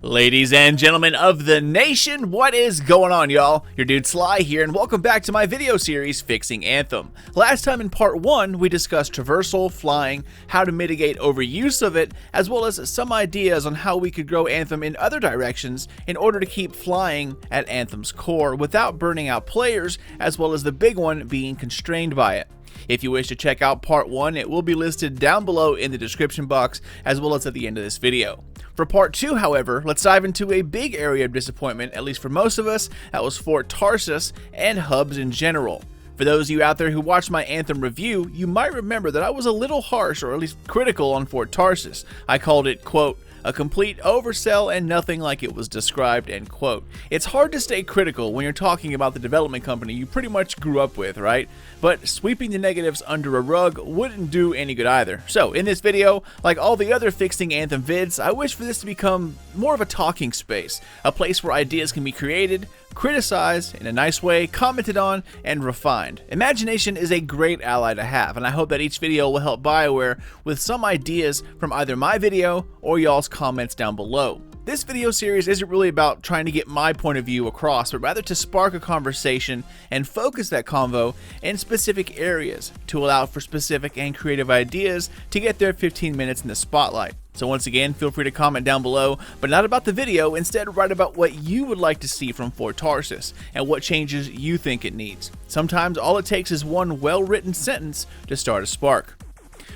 Ladies and gentlemen of the nation, what is going on, y'all? Your dude Sly here, and welcome back to my video series, Fixing Anthem. Last time in part 1, we discussed traversal, flying, how to mitigate overuse of it, as well as some ideas on how we could grow Anthem in other directions in order to keep flying at Anthem's core without burning out players, as well as the big one being constrained by it. If you wish to check out part 1, it will be listed down below in the description box, as well as at the end of this video. For part 2, however, let's dive into a big area of disappointment, at least for most of us. That was Fort Tarsis and hubs in general. For those of you out there who watched my Anthem review, you might remember that I was a little harsh, or at least critical, on Fort Tarsis. I called it, quote, a complete oversell and nothing like it was described, end quote. It's hard to stay critical when you're talking about the development company you pretty much grew up with, right? But sweeping the negatives under a rug wouldn't do any good either. So in this video, like all the other Fixing Anthem vids, I wish for this to become more of a talking space, a place where ideas can be created, criticized in a nice way, commented on, and refined. Imagination is a great ally to have, and I hope that each video will help Bioware with some ideas from either my video or y'all's comments down below. This video series isn't really about trying to get my point of view across, but rather to spark a conversation and focus that convo in specific areas to allow for specific and creative ideas to get their 15 minutes in the spotlight. So once again, feel free to comment down below, but not about the video, instead write about what you would like to see from Fort Tarsis and what changes you think it needs. Sometimes all it takes is one well-written sentence to start a spark.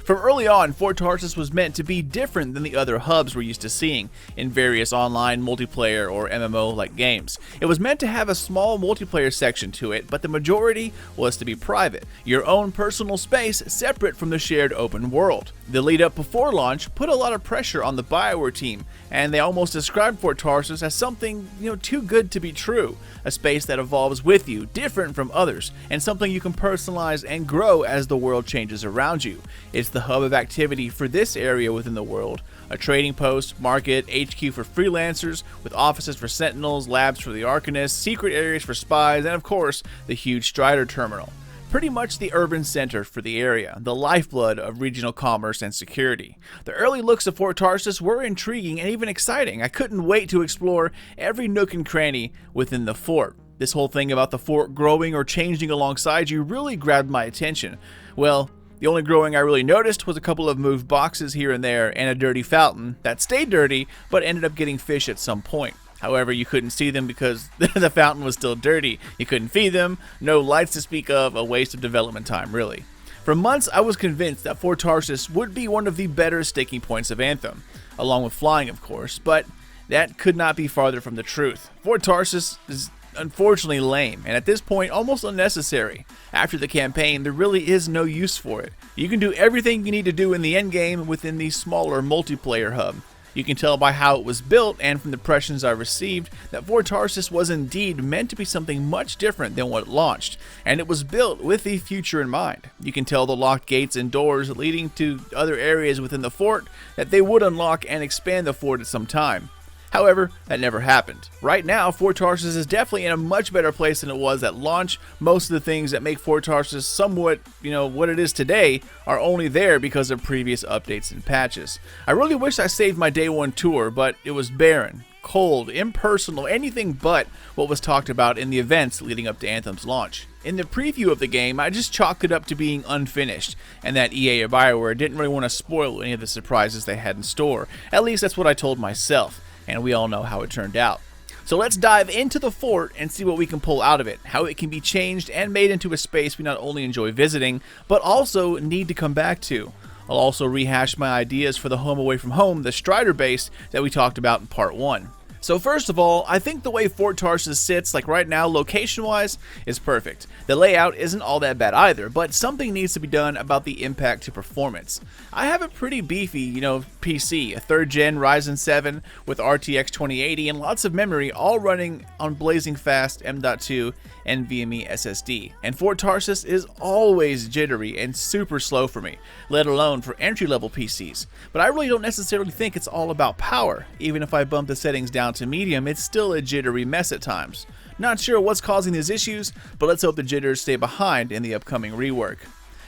From early on, Fort Tarsis was meant to be different than the other hubs we're used to seeing in various online multiplayer or MMO-like games. It was meant to have a small multiplayer section to it, but the majority was to be private, your own personal space separate from the shared open world. The lead up before launch put a lot of pressure on the Bioware team, and they almost described Fort Tarsis as something, too good to be true, a space that evolves with you, different from others, and something you can personalize and grow as the world changes around you. It's the hub of activity for this area within the world, a trading post, market, HQ for freelancers, with offices for sentinels, labs for the arcanists, secret areas for spies, and of course, the huge Strider terminal. Pretty much the urban center for the area, the lifeblood of regional commerce and security. The early looks of Fort Tarsis were intriguing and even exciting. I couldn't wait to explore every nook and cranny within the fort. This whole thing about the fort growing or changing alongside you really grabbed my attention. Well, the only growing I really noticed was a couple of moved boxes here and there and a dirty fountain that stayed dirty but ended up getting fish at some point. However, you couldn't see them because the fountain was still dirty. You couldn't feed them, no lights to speak of, a waste of development time really. For months I was convinced that Fort Tarsis would be one of the better sticking points of Anthem, along with flying of course, but that could not be farther from the truth. Fort Tarsis is unfortunately lame, and at this point almost unnecessary. After the campaign, there really is no use for it. You can do everything you need to do in the endgame within the smaller multiplayer hub. You can tell by how it was built and from the impressions I received that Fort Tarsis was indeed meant to be something much different than what it launched, and it was built with the future in mind. You can tell the locked gates and doors leading to other areas within the fort that they would unlock and expand the fort at some time. However, that never happened. Right now, Fort Tarsis is definitely in a much better place than it was at launch. Most of the things that make Fort Tarsis somewhat, what it is today are only there because of previous updates and patches. I really wish I saved my day one tour, but it was barren, cold, impersonal, anything but what was talked about in the events leading up to Anthem's launch. In the preview of the game, I just chalked it up to being unfinished, and that EA or Bioware didn't really want to spoil any of the surprises they had in store. At least that's what I told myself. And we all know how it turned out. So let's dive into the fort and see what we can pull out of it, how it can be changed and made into a space we not only enjoy visiting, but also need to come back to. I'll also rehash my ideas for the home away from home, the Strider base that we talked about in part 1. So first of all, I think the way Fort Tarsis sits, like right now, location-wise, is perfect. The layout isn't all that bad either, but something needs to be done about the impact to performance. I have a pretty beefy, PC, a 3rd gen Ryzen 7 with RTX 2080 and lots of memory, all running on blazing fast M.2 NVMe SSD. And Fort Tarsis is always jittery and super slow for me, let alone for entry-level PCs. But I really don't necessarily think it's all about power. Even if I bump the settings down to medium, it's still a jittery mess at times. Not sure what's causing these issues, but let's hope the jitters stay behind in the upcoming rework.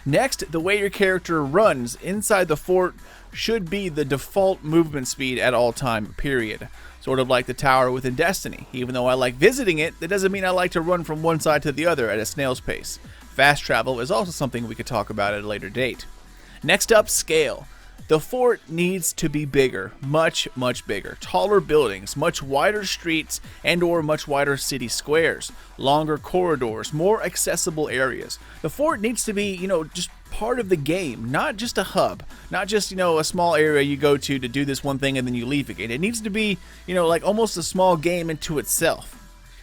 Next, the way your character runs inside the fort should be the default movement speed at all time, period. Sort of like the tower within Destiny. Even though I like visiting it, that doesn't mean I like to run from one side to the other at a snail's pace. Fast travel is also something we could talk about at a later date. Next up, scale. The fort needs to be bigger, much bigger. Taller buildings, much wider streets and or much wider city squares, longer corridors, more accessible areas. The fort needs to be, just part of the game, not just a hub, not just, a small area you go to do this one thing and then you leave again. It needs to be, like almost a small game into itself.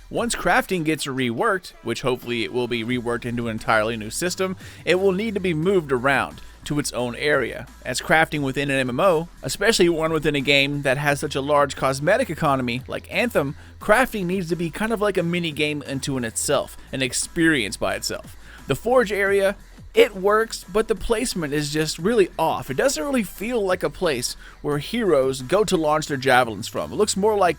Once crafting gets reworked, which hopefully it will be reworked into an entirely new system, it will need to be moved around to its own area, as crafting within an MMO, especially one within a game that has such a large cosmetic economy like Anthem, crafting needs to be kind of like a mini game into itself, an experience by itself. The forge area, it works, but the placement is just really off. It doesn't really feel like a place where heroes go to launch their javelins from. It looks more like,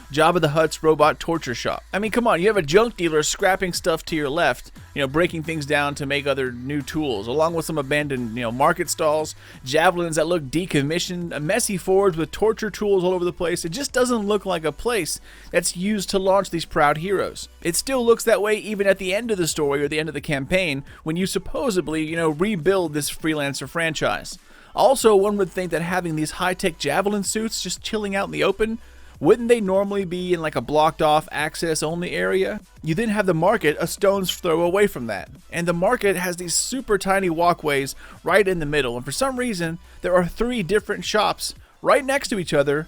Jabba the Hutt's robot torture shop. I mean, come on, you have a junk dealer scrapping stuff to your left, breaking things down to make other new tools, along with some abandoned, market stalls, javelins that look decommissioned, a messy forge with torture tools all over the place. It just doesn't look like a place that's used to launch these proud heroes. It still looks that way even at the end of the story or the end of the campaign when you supposedly, rebuild this freelancer franchise. Also, one would think that having these high-tech javelin suits just chilling out in the open, wouldn't they normally be in like a blocked off access only area? You then have the market a stone's throw away from that. And the market has these super tiny walkways right in the middle. And for some reason, there are 3 different shops right next to each other,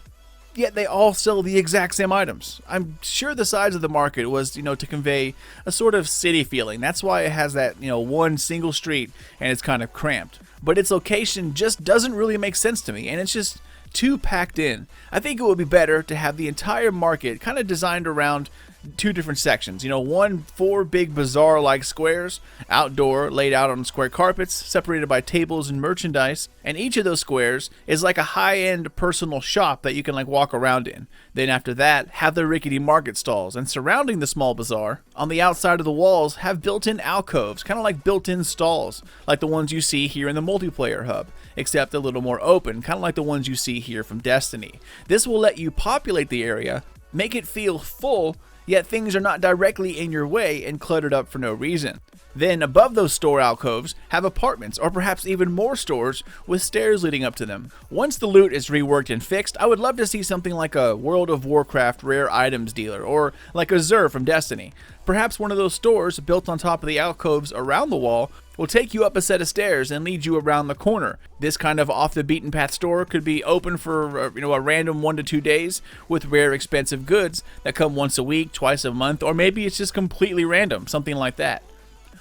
yet they all sell the exact same items. I'm sure the size of the market was, to convey a sort of city feeling. That's why it has that, one single street and it's kind of cramped. But its location just doesn't really make sense to me, and it's just too packed in. I think it would be better to have the entire market kind of designed around 2 different sections. 4 big bazaar-like squares, outdoor, laid out on square carpets, separated by tables and merchandise, and each of those squares is like a high-end personal shop that you can walk around in. Then after that, have the rickety market stalls, and surrounding the small bazaar, on the outside of the walls, have built-in alcoves, kind of like built-in stalls, like the ones you see here in the multiplayer hub, except a little more open, kind of like the ones you see here from Destiny. This will let you populate the area, make it feel full, yet things are not directly in your way and cluttered up for no reason. Then above those store alcoves, have apartments or perhaps even more stores with stairs leading up to them. Once the loot is reworked and fixed, I would love to see something like a World of Warcraft rare items dealer or like a Xur from Destiny. Perhaps one of those stores built on top of the alcoves around the wall will take you up a set of stairs and lead you around the corner. This kind of off the beaten path store could be open for a random 1 to 2 days with rare expensive goods that come once a week, twice a month, or maybe it's just completely random, something like that.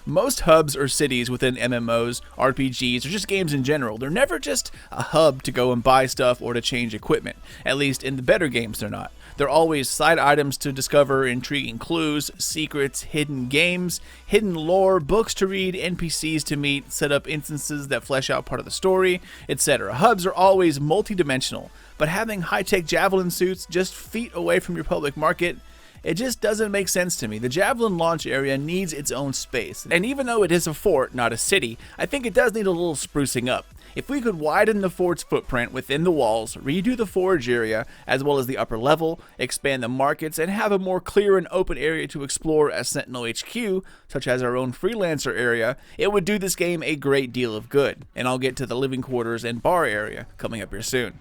Most hubs or cities within MMOs, RPGs, or just games in general, they're never just a hub to go and buy stuff or to change equipment. At least in the better games they're not. They're always side items to discover, intriguing clues, secrets, hidden games, hidden lore, books to read, NPCs to meet, set up instances that flesh out part of the story, etc. Hubs are always multi-dimensional, but having high-tech javelin suits just feet away from your public market, it just doesn't make sense to me. The javelin launch area needs its own space, and even though it is a fort, not a city, I think it does need a little sprucing up. If we could widen the fort's footprint within the walls, redo the forge area, as well as the upper level, expand the markets, and have a more clear and open area to explore as Sentinel HQ, such as our own freelancer area, it would do this game a great deal of good. And I'll get to the living quarters and bar area coming up here soon.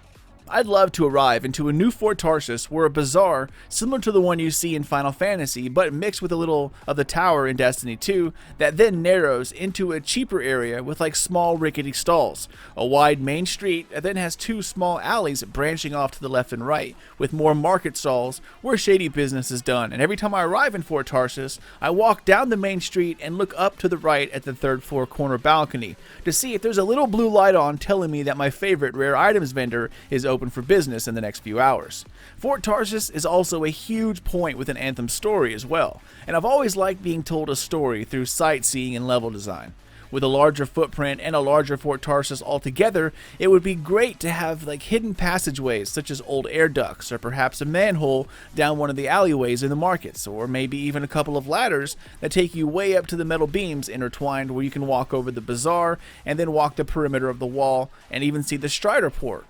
I'd love to arrive into a new Fort Tarsis where a bazaar, similar to the one you see in Final Fantasy, but mixed with a little of the tower in Destiny 2, that then narrows into a cheaper area with small rickety stalls, a wide main street that then has 2 small alleys branching off to the left and right, with more market stalls where shady business is done. And every time I arrive in Fort Tarsis, I walk down the main street and look up to the right at the 3rd floor corner balcony to see if there's a little blue light on telling me that my favorite rare items vendor is open for business in the next few hours. Fort Tarsis is also a huge point within Anthem's story as well, and I've always liked being told a story through sightseeing and level design. With a larger footprint and a larger Fort Tarsis altogether, it would be great to have like hidden passageways such as old air ducts, or perhaps a manhole down one of the alleyways in the markets, or maybe even a couple of ladders that take you way up to the metal beams intertwined where you can walk over the bazaar and then walk the perimeter of the wall and even see the Strider port.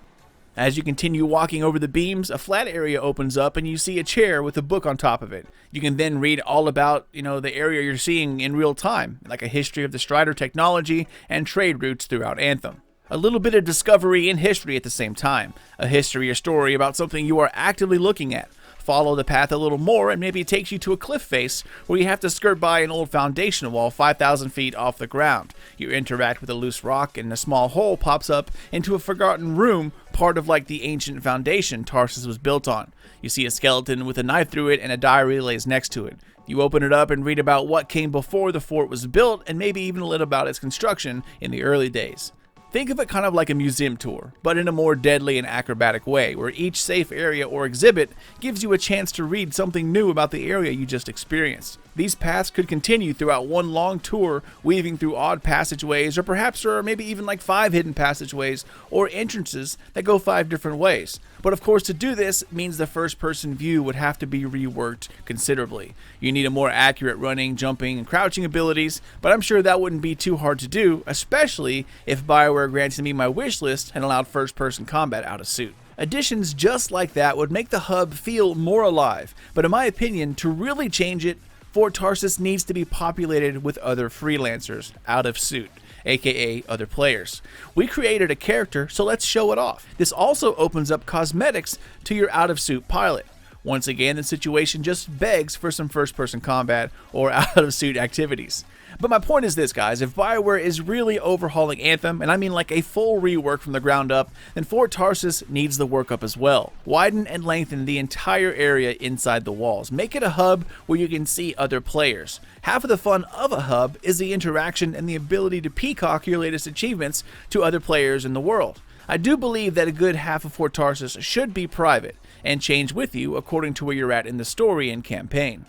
As you continue walking over the beams, a flat area opens up and you see a chair with a book on top of it. You can then read all about, the area you're seeing in real time, like a history of the Strider technology and trade routes throughout Anthem. A little bit of discovery and history at the same time. A history or story about something you are actively looking at. Follow the path a little more and maybe it takes you to a cliff face where you have to skirt by an old foundation wall 5,000 feet off the ground. You interact with a loose rock and a small hole pops up into a forgotten room, part of like the ancient foundation Tarsis was built on. You see a skeleton with a knife through it and a diary lays next to it. You open it up and read about what came before the fort was built and maybe even a little about its construction in the early days. Think of it kind of like a museum tour, but in a more deadly and acrobatic way, where each safe area or exhibit gives you a chance to read something new about the area you just experienced. These paths could continue throughout one long tour, weaving through odd passageways, or perhaps there are maybe even like 5 hidden passageways or entrances that go 5 different ways. But of course, to do this means the first-person view would have to be reworked considerably. You need a more accurate running, jumping, and crouching abilities, but I'm sure that wouldn't be too hard to do, especially if Bioware granted me my wish list and allowed first-person combat out of suit. Additions just like that would make the hub feel more alive, but in my opinion, to really change it, Fort Tarsis needs to be populated with other freelancers out of suit, aka other players. We created a character, so let's show it off. This also opens up cosmetics to your out of suit pilot. Once again, the situation just begs for some first-person combat or out-of-suit activities. But my point is this, guys, if Bioware is really overhauling Anthem, and I mean like a full rework from the ground up, then Fort Tarsis needs the work up as well. Widen and lengthen the entire area inside the walls. Make it a hub where you can see other players. Half of the fun of a hub is the interaction and the ability to peacock your latest achievements to other players in the world. I do believe that a good half of Fort Tarsis should be private, and change with you according to where you're at in the story and campaign.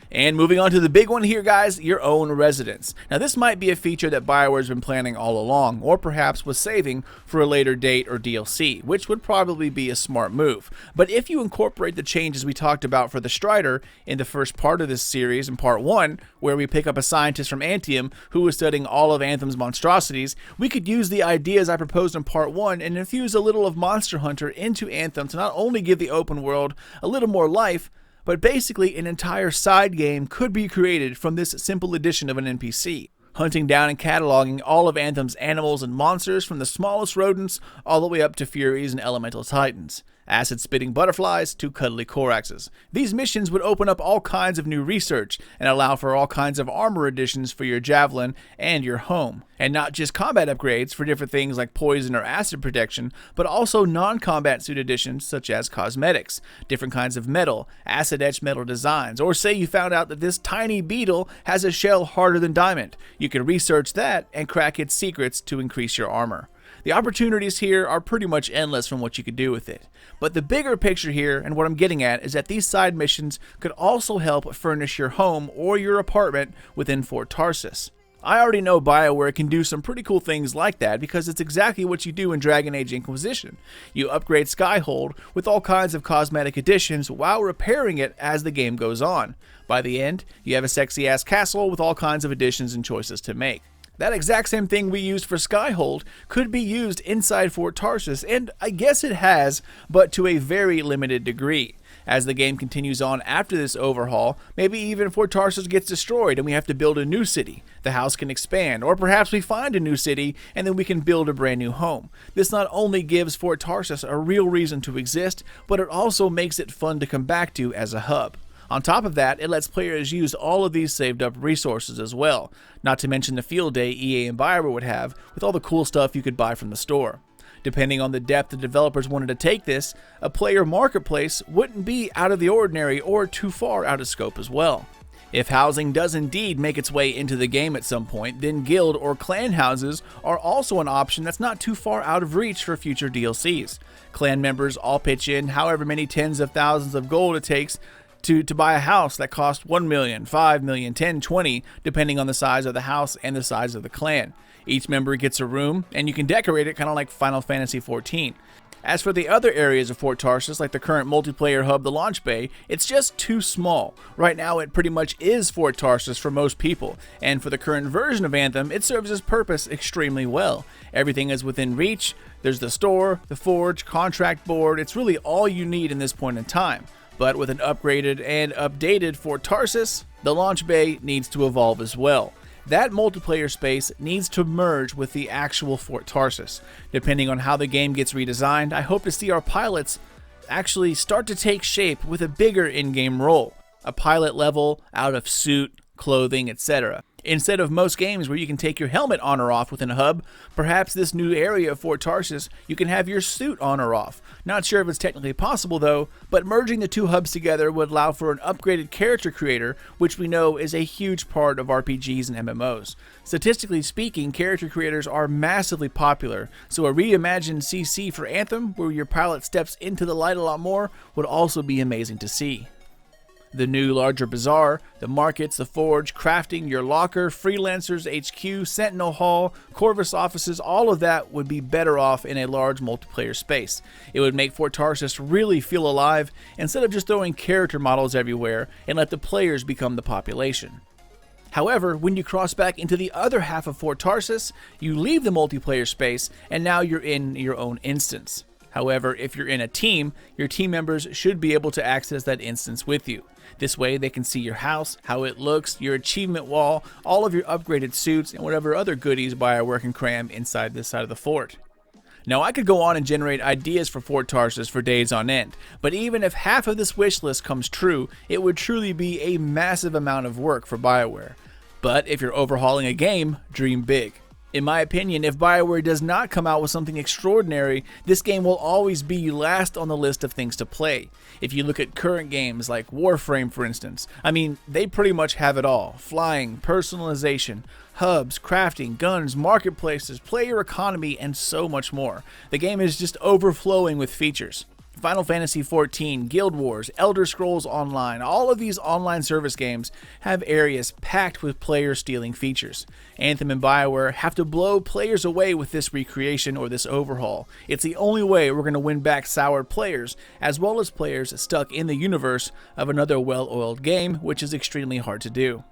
And moving on to the big one here, guys, your own residence. Now this might be a feature that Bioware's been planning all along, or perhaps was saving for a later date or DLC, which would probably be a smart move. But if you incorporate the changes we talked about for the Strider in the first part of this series, in part 1, where we pick up a scientist from Anthem who was studying all of Anthem's monstrosities, we could use the ideas I proposed in part 1 and infuse a little of Monster Hunter into Anthem to not only give the open world a little more life, but basically an entire side game could be created from this simple addition of an NPC. Hunting down and cataloging all of Anthem's animals and monsters from the smallest rodents all the way up to Furies and Elemental Titans. Acid-spitting butterflies to cuddly Coraxes. These missions would open up all kinds of new research and allow for all kinds of armor additions for your javelin and your home. And not just combat upgrades for different things like poison or acid protection, but also non-combat suit additions such as cosmetics, different kinds of metal, acid-etched metal designs, or say you found out that this tiny beetle has a shell harder than diamond. You can research that and crack its secrets to increase your armor. The opportunities here are pretty much endless from what you could do with it. But the bigger picture here, and what I'm getting at, is that these side missions could also help furnish your home or your apartment within Fort Tarsis. I already know Bioware can do some pretty cool things like that because it's exactly what you do in Dragon Age Inquisition. You upgrade Skyhold with all kinds of cosmetic additions while repairing it as the game goes on. By the end, you have a sexy ass castle with all kinds of additions and choices to make. That exact same thing we used for Skyhold could be used inside Fort Tarsis, and I guess it has, but to a very limited degree. As the game continues on after this overhaul, maybe even Fort Tarsis gets destroyed and we have to build a new city. The house can expand, or perhaps we find a new city and then we can build a brand new home. This not only gives Fort Tarsis a real reason to exist, but it also makes it fun to come back to as a hub. On top of that, it lets players use all of these saved up resources as well, not to mention the field day EA and Bioware would have with all the cool stuff you could buy from the store. Depending on the depth the developers wanted to take this, a player marketplace wouldn't be out of the ordinary or too far out of scope as well. If housing does indeed make its way into the game at some point, then guild or clan houses are also an option that's not too far out of reach for future DLCs. Clan members all pitch in however many tens of thousands of gold it takes to buy a house that costs 1 million, 5 million, 10, 20, depending on the size of the house and the size of the clan. Each member gets a room, and you can decorate it kind of like Final Fantasy XIV. As for the other areas of Fort Tarsis, like the current multiplayer hub, the launch bay, it's just too small. Right now, it pretty much is Fort Tarsis for most people, and for the current version of Anthem, it serves its purpose extremely well. Everything is within reach. There's the store, the forge, contract board. It's really all you need in this point in time. But with an upgraded and updated Fort Tarsis, the launch bay needs to evolve as well. That multiplayer space needs to merge with the actual Fort Tarsis. Depending on how the game gets redesigned, I hope to see our pilots actually start to take shape with a bigger in-game role. A pilot level, out of suit, clothing, etc. Instead of most games where you can take your helmet on or off within a hub, perhaps this new area of Fort Tarsis, you can have your suit on or off. Not sure if it's technically possible though, but merging the two hubs together would allow for an upgraded character creator, which we know is a huge part of RPGs and MMOs. Statistically speaking, character creators are massively popular, so a reimagined CC for Anthem, where your pilot steps into the light a lot more, would also be amazing to see. The new larger bazaar, the markets, the forge, crafting, your locker, freelancers, HQ, Sentinel Hall, Corvus offices, all of that would be better off in a large multiplayer space. It would make Fort Tarsis really feel alive instead of just throwing character models everywhere and let the players become the population. However, when you cross back into the other half of Fort Tarsis, you leave the multiplayer space and now you're in your own instance. However, if you're in a team, your team members should be able to access that instance with you. This way they can see your house, how it looks, your achievement wall, all of your upgraded suits, and whatever other goodies Bioware can cram inside this side of the fort. Now I could go on and generate ideas for Fort Tarsis for days on end, but even if half of this wish list comes true, it would truly be a massive amount of work for Bioware. But if you're overhauling a game, dream big. In my opinion, if Bioware does not come out with something extraordinary, this game will always be last on the list of things to play. If you look at current games like Warframe, for instance, I mean, they pretty much have it all. Flying, personalization, hubs, crafting, guns, marketplaces, player economy, and so much more. The game is just overflowing with features. Final Fantasy XIV, Guild Wars, Elder Scrolls Online, all of these online service games have areas packed with player-stealing features. Anthem and Bioware have to blow players away with this recreation or this overhaul. It's the only way we're going to win back soured players, as well as players stuck in the universe of another well-oiled game, which is extremely hard to do.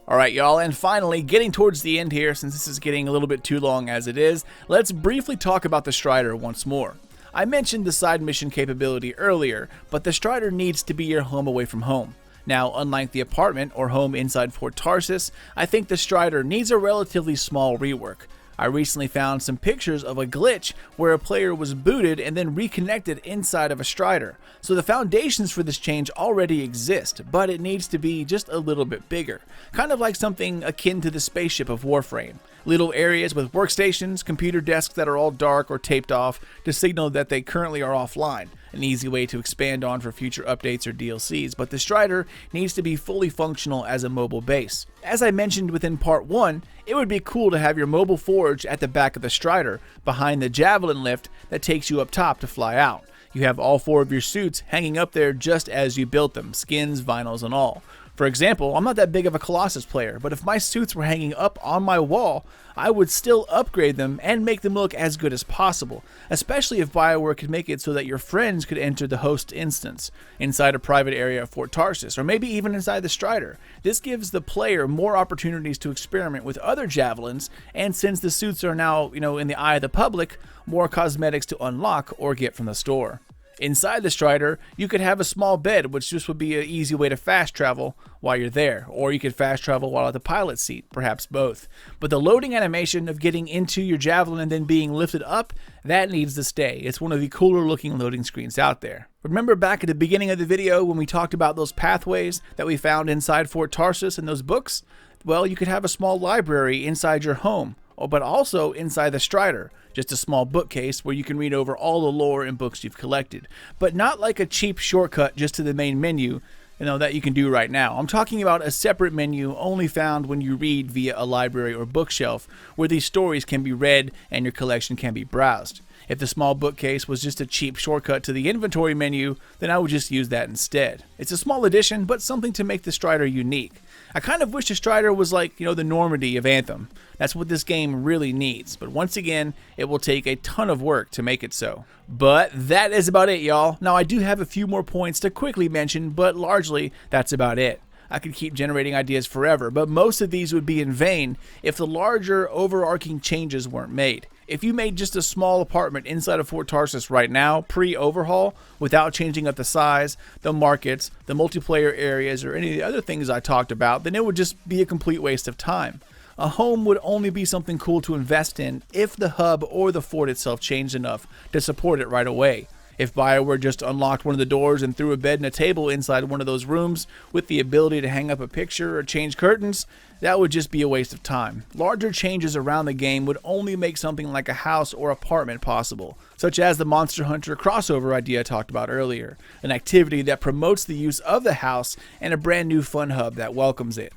Alright y'all, and finally, getting towards the end here, since this is getting a little bit too long as it is, let's briefly talk about the Strider once more. I mentioned the side mission capability earlier, but the Strider needs to be your home away from home. Now, unlike the apartment or home inside Fort Tarsis, I think the Strider needs a relatively small rework. I recently found some pictures of a glitch where a player was booted and then reconnected inside of a Strider. So the foundations for this change already exist, but it needs to be just a little bit bigger. Kind of like something akin to the spaceship of Warframe. Little areas with workstations, computer desks that are all dark or taped off to signal that they currently are offline. An easy way to expand on for future updates or DLCs, but the Strider needs to be fully functional as a mobile base. As I mentioned within part 1, it would be cool to have your mobile forge at the back of the Strider, behind the javelin lift that takes you up top to fly out. You have all 4 of your suits hanging up there just as you built them, skins, vinyls, and all. For example, I'm not that big of a Colossus player, but if my suits were hanging up on my wall, I would still upgrade them and make them look as good as possible, especially if Bioware could make it so that your friends could enter the host instance, inside a private area of Fort Tarsis, or maybe even inside the Strider. This gives the player more opportunities to experiment with other javelins, and since the suits are now, in the eye of the public, more cosmetics to unlock or get from the store. Inside the Strider, you could have a small bed, which just would be an easy way to fast travel while you're there, or you could fast travel while at the pilot seat, perhaps both. But the loading animation of getting into your javelin and then being lifted up, that needs to stay. It's one of the cooler looking loading screens out there. Remember back at the beginning of the video when we talked about those pathways that we found inside Fort Tarsis and those books? Well, you could have a small library inside your home, but also inside the Strider, just a small bookcase where you can read over all the lore and books you've collected. But not like a cheap shortcut just to the main menu. that you can do right now. I'm talking about a separate menu only found when you read via a library or bookshelf, where these stories can be read and your collection can be browsed. If the small bookcase was just a cheap shortcut to the inventory menu, then I would just use that instead. It's a small addition, but something to make the Strider unique. I kind of wish the Strider was like, the Normandy of Anthem. That's what this game really needs, but once again, it will take a ton of work to make it so. But that is about it, y'all. Now, I do have a few more points to quickly mention, but largely, that's about it. I could keep generating ideas forever, but most of these would be in vain if the larger overarching changes weren't made. If you made just a small apartment inside of Fort Tarsis right now, pre-overhaul, without changing up the size, the markets, the multiplayer areas, or any of the other things I talked about, then it would just be a complete waste of time. A home would only be something cool to invest in if the hub or the fort itself changed enough to support it right away. If Bioware just unlocked one of the doors and threw a bed and a table inside one of those rooms with the ability to hang up a picture or change curtains, that would just be a waste of time. Larger changes around the game would only make something like a house or apartment possible, such as the Monster Hunter crossover idea I talked about earlier, an activity that promotes the use of the house and a brand new fun hub that welcomes it.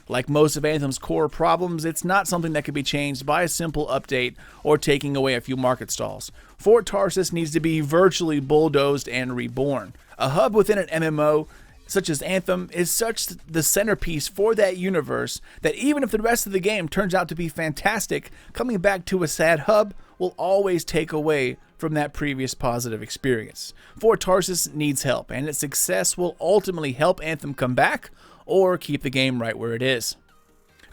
Like most of Anthem's core problems, it's not something that can be changed by a simple update or taking away a few market stalls. Fort Tarsis needs to be virtually bulldozed and reborn. A hub within an MMO such as Anthem is such the centerpiece for that universe that even if the rest of the game turns out to be fantastic, coming back to a sad hub will always take away from that previous positive experience. Fort Tarsis needs help, and its success will ultimately help Anthem come back or keep the game right where it is.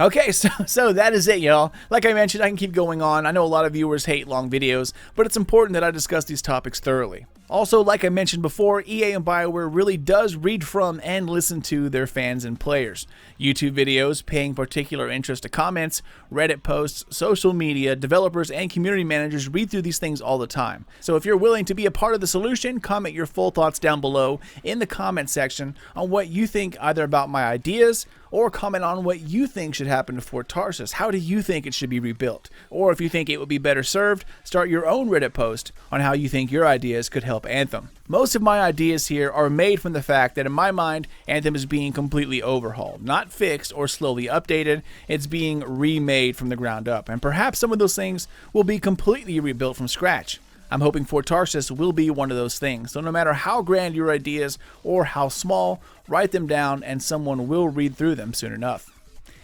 Okay, so that is it, y'all. Like I mentioned, I can keep going on. I know a lot of viewers hate long videos, but it's important that I discuss these topics thoroughly. Also, like I mentioned before, EA and Bioware really does read from and listen to their fans and players. YouTube videos, paying particular interest to comments, Reddit posts, social media, developers, and community managers read through these things all the time. So if you're willing to be a part of the solution, comment your full thoughts down below in the comment section on what you think either about my ideas, or comment on what you think should happen to Fort Tarsis. How do you think it should be rebuilt? Or if you think it would be better served, start your own Reddit post on how you think your ideas could help Anthem. Most of my ideas here are made from the fact that in my mind, Anthem is being completely overhauled, not fixed or slowly updated. It's being remade from the ground up, and perhaps some of those things will be completely rebuilt from scratch. I'm hoping Fort Tarsis will be one of those things, so no matter how grand your ideas or how small, write them down and someone will read through them soon enough.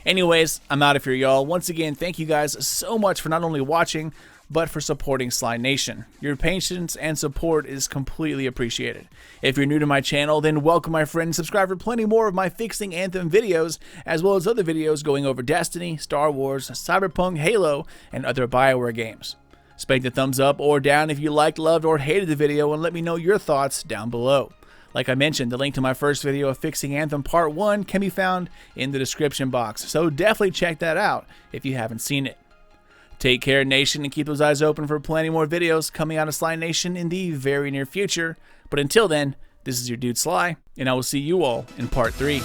Anyways, I'm out of here, y'all. Once again, thank you guys so much for not only watching, but for supporting Sly Nation. Your patience and support is completely appreciated. If you're new to my channel, then welcome my friend and subscribe for plenty more of my Fixing Anthem videos, as well as other videos going over Destiny, Star Wars, Cyberpunk, Halo, and other Bioware games. Spank the thumbs up or down if you liked, loved, or hated the video, and let me know your thoughts down below. Like I mentioned, the link to my first video of Fixing Anthem Part 1 can be found in the description box, so definitely check that out if you haven't seen it. Take care, Nation, and keep those eyes open for plenty more videos coming out of Sly Nation in the very near future. But until then, this is your dude Sly, and I will see you all in Part 3.